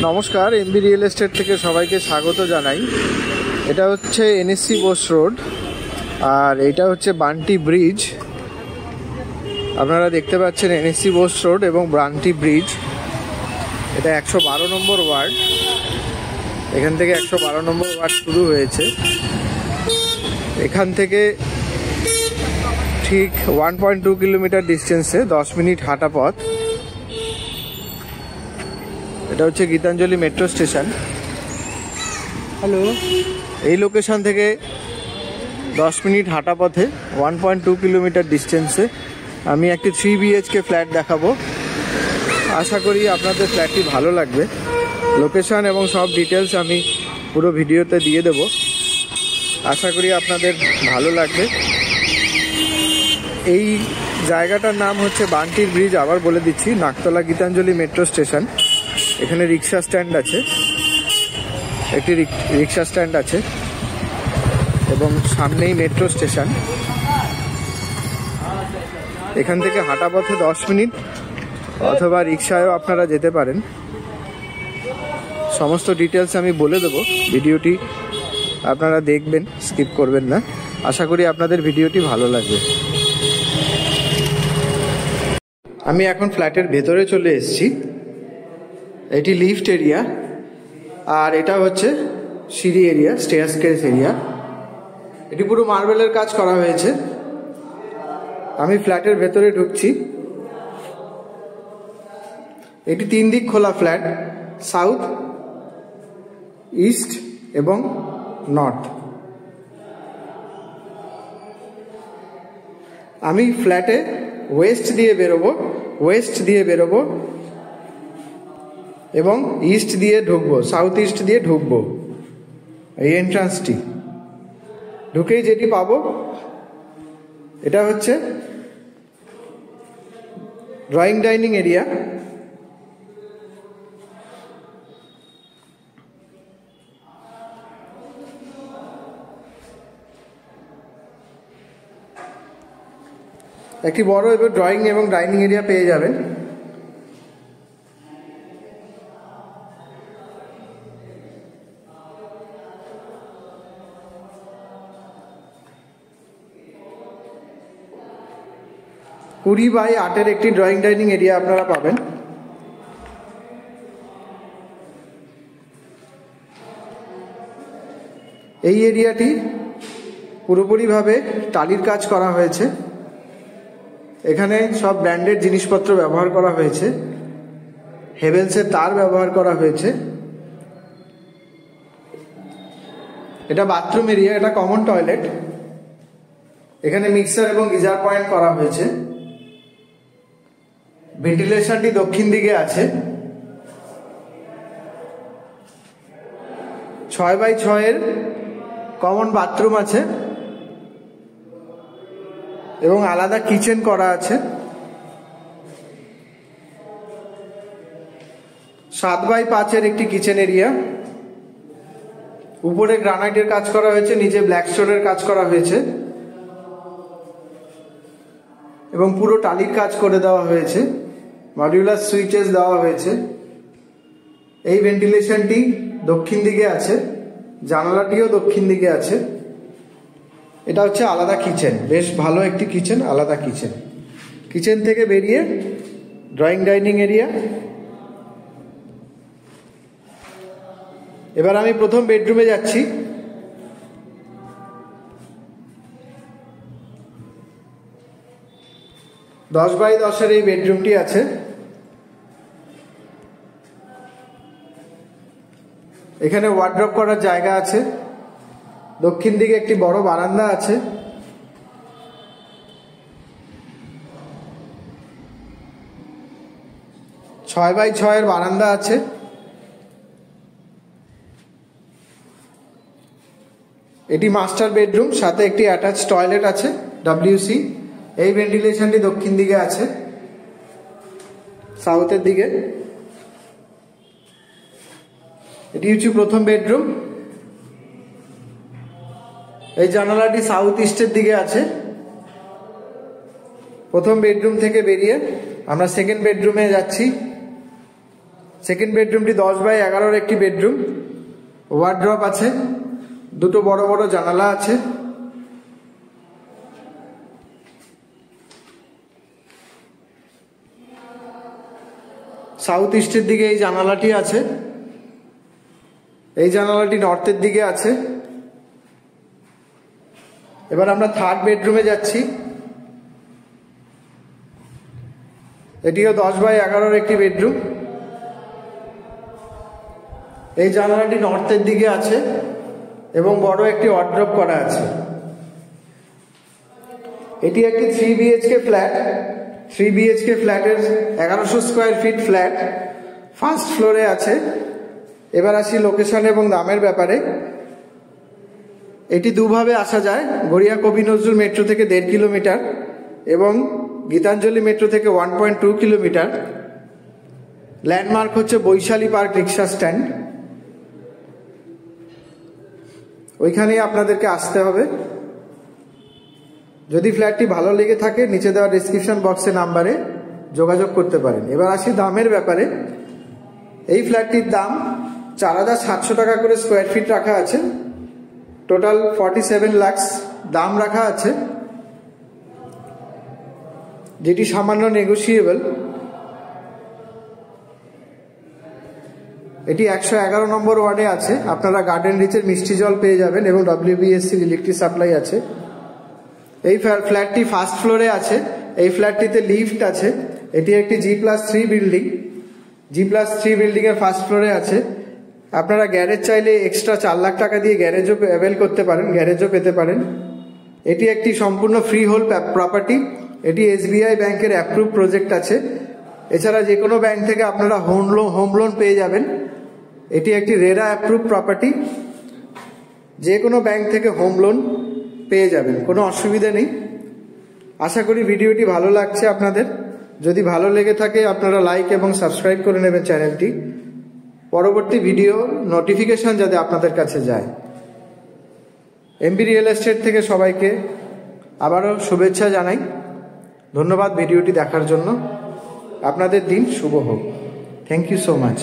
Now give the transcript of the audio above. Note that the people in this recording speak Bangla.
নমস্কার, এমবি রিয়েল এস্টেট থেকে সবাইকে স্বাগত জানাই। এটা হচ্ছে এনএসসি বোস রোড আর এটা হচ্ছে বান্টি ব্রিজ। আপনারা দেখতে পাচ্ছেন এনএসসি বোস রোড এবং বান্টি ব্রিজ। এটা 112 নম্বর ওয়ার্ড। এখান থেকে 112 নম্বর ওয়ার্ড শুরু হয়েছে। এখান থেকে ঠিক 1.2 কিলোমিটার ডিস্টেন্সে 10 মিনিট হাঁটা পথ। এটা হচ্ছে গীতাঞ্জলি মেট্রো স্টেশন। হ্যালো, এই লোকেশন থেকে 10 মিনিট হাঁটা পথে 1.2 কিলোমিটার ডিস্টেন্সে আমি একটি 3 BHK ফ্ল্যাট দেখাবো। আশা করি আপনাদের ফ্ল্যাটটি ভালো লাগবে। লোকেশন এবং সব ডিটেলস আমি পুরো ভিডিওতে দিয়ে দেব। আশা করি আপনাদের ভালো লাগবে। এই জায়গাটার নাম হচ্ছে বান্টির ব্রিজ। আবার বলে দিচ্ছি, নাকতলা গীতাঞ্জলি মেট্রো স্টেশন। এখানে রিক্সা স্ট্যান্ড আছে, একটি রিক্সা স্ট্যান্ড আছে এবং সামনেই মেট্রো স্টেশন। এখান থেকে হাঁটা পথে 10 মিনিট, অথবা রিক্সায়ও আপনারা যেতে পারেন। সমস্ত ডিটেলস আমি বলে দেবো। ভিডিওটি আপনারা দেখবেন, স্কিপ করবেন না। আশা করি আপনাদের ভিডিওটি ভালো লাগবে। আমি এখন ফ্ল্যাটের ভেতরে চলে এসেছি। এটি লিফট এরিয়া আর এটা হচ্ছে সিঁড়ি এরিয়া, স্টেয়ারকেস এরিয়া। এটি পুরো মার্বেলের কাজ করা হয়েছে। আমি ফ্ল্যাটের ভেতরে ঢুকছি। এটি 3 দিক খোলা ফ্ল্যাট, সাউথ, ইস্ট এবং নর্থ। আমি ফ্ল্যাটে ওয়েস্ট দিয়ে বেরোবো এবং ইস্ট দিয়ে ঢুকবো, সাউথ ইস্ট দিয়ে ঢুকবো। এই এন্ট্রান্সটি ঢুকেই যেটি পাবো, এটা হচ্ছে ড্রয়িং ডাইনিং এরিয়া। একটি বড় এবং ড্রয়িং এবং ডাইনিং এরিয়া পেয়ে যাবেন। কুড়ি বাই 8 একটি ড্রয়িং ডাইনিং এরিয়া আপনারা পাবেন। এই এরিয়াটি পুরোপুরিভাবে টালির কাজ করা হয়েছে। এখানে সব ব্র্যান্ডেড জিনিসপত্র ব্যবহার করা হয়েছে। হেভেলসের তার ব্যবহার করা হয়েছে। এটা বাথরুম এরিয়া, এটা কমন টয়লেট। এখানে মিক্সার এবং গিজার পয়েন্ট করা হয়েছে। ভেন্টিলেশনটি দক্ষিণ দিকে আছে। 6x6 এর কমন বাথরুম আছে এবং আলাদা কিচেন করা আছে। 7x5 এর একটি কিচেন এরিয়া। উপরে গ্রানাইটের কাজ করা হয়েছে, নিচে ব্ল্যাক স্টোনের কাজ করা হয়েছে এবং পুরো টালির কাজ করে দেওয়া হয়েছে। মডিউলার সুইচেস দেওয়া হয়েছে। এই ভেন্টিলেশনটি দক্ষিণ দিকে আছে, জানালাটিও দক্ষিণ দিকে আছে। এটা হচ্ছে আলাদা কিচেন, বেশ ভালো একটি কিচেন, আলাদা কিচেন। কিচেন থেকে বেরিয়ে ড্রয়িং ডাইনিং এরিয়া। এবার আমি প্রথম বেডরুমে যাচ্ছি। দশ বাই 10 এর এই বেডরুমটি আছে। এখানে ওয়ার্ড্রপ করার জায়গা আছে। দক্ষিণ দিকে একটি বড় বারান্দা আছে। ছয় বাই 6 এর বারান্দা আছে। এটি মাস্টার বেডরুম, সাথে একটি অ্যাটাচ টয়লেট আছে, WC। এই ভেন্টিলেশনটি দক্ষিণ দিকে আছে, সাউথের দিকে। এটি হচ্ছে প্রথম বেডরুম। এই জানালাটি সাউথ ইস্টের দিকে আছে। প্রথম বেডরুম থেকে বেরিয়ে আমরা সেকেন্ড বেডরুমে যাচ্ছি। সেকেন্ড বেডরুমটি 10x11 একটি বেডরুম, ওয়ার্ড্রপ আছে, দুটো বড় বড় জানালা আছে। সাউথ ইস্টের দিকে এই জানালাটি আছে, এই জানালাটি নর্থের দিকে আছে। এবার আমরা থার্ড বেডরুমে যাচ্ছি। এটিও 10x11 একটি বেডরুম। এই জানালাটি নর্থের দিকে আছে এবং বড় একটি ওয়ার্ড্রপ করা আছে। এটি একটি 3 BHK ফ্ল্যাট। 3 BHK ফ্ল্যাটের 1100 স্কোয়ার ফিট ফ্ল্যাট, ফার্স্ট ফ্লোরে আছে। এবার আসি লোকেশন এবং দামের ব্যাপারে। এটি দুভাবে আসা যায়, গড়িয়া কবি নজরুল মেট্রো থেকে 1.5 কিলোমিটার এবং গীতাঞ্জলি মেট্রো থেকে 1.2 কিলোমিটার। ল্যান্ডমার্ক হচ্ছে বৈশালী পার্ক রিক্সা স্ট্যান্ড, ওইখানেই আপনাদেরকে আসতে হবে। যদি ফ্ল্যাটটি ভালো লেগে থাকে নিচে দেওয়া ডিসক্রিপশন বক্সে নাম্বারে যোগাযোগ করতে পারেন। এবার আসি দামের ব্যাপারে। এই ফ্ল্যাটটির দাম 4,700 টাকা করে স্কোয়ার ফিট রাখা আছে। টোটাল 47 লাখ দাম রাখা আছে, যেটি সামান্য নেগোসিয়েবল। এটি 111 নম্বর ওয়ার্ডে আছে। আপনারা গার্ডেন রিচের মিষ্টি জল পেয়ে যাবেন এবং WBSC ইলেকট্রিক সাপ্লাই আছে। এই ফ্ল্যাটটি ফার্স্ট ফ্লোরে আছে। এই ফ্ল্যাটটিতে লিফট আছে। এটি একটি G+3 বিল্ডিং। G+3 বিল্ডিং এর ফার্স্ট ফ্লোরে আছে। আপনারা গ্যারেজ চাইলে এক্সট্রা 4 লাখ টাকা দিয়ে গ্যারেজও অ্যাভেল করতে পারেন, গ্যারেজও পেতে পারেন। এটি একটি সম্পূর্ণ ফ্রি হোল্ড প্রপার্টি। এটি SBI ব্যাংকের অ্যাপ্রুভ প্রজেক্ট আছে। এছাড়া যে কোনো ব্যাংক থেকে আপনারা হোম লোন পেয়ে যাবেন। এটি একটি রেরা অ্যাপ্রুভ প্রপার্টি, যে কোনো ব্যাংক থেকে হোম লোন পেয়ে যাবেন, কোনো অসুবিধা নেই। আশা করি ভিডিওটি ভালো লাগছে আপনাদের। যদি ভালো লেগে থাকে আপনারা লাইক এবং সাবস্ক্রাইব করে নেবেন চ্যানেলটি, পরবর্তী ভিডিও নোটিফিকেশন যাতে আপনাদের কাছে যায়। MB রিয়েল এস্টেট থেকে সবাইকে আবারও শুভেচ্ছা জানাই। ধন্যবাদ ভিডিওটি দেখার জন্য। আপনাদের দিন শুভ হোক। Thank you so much.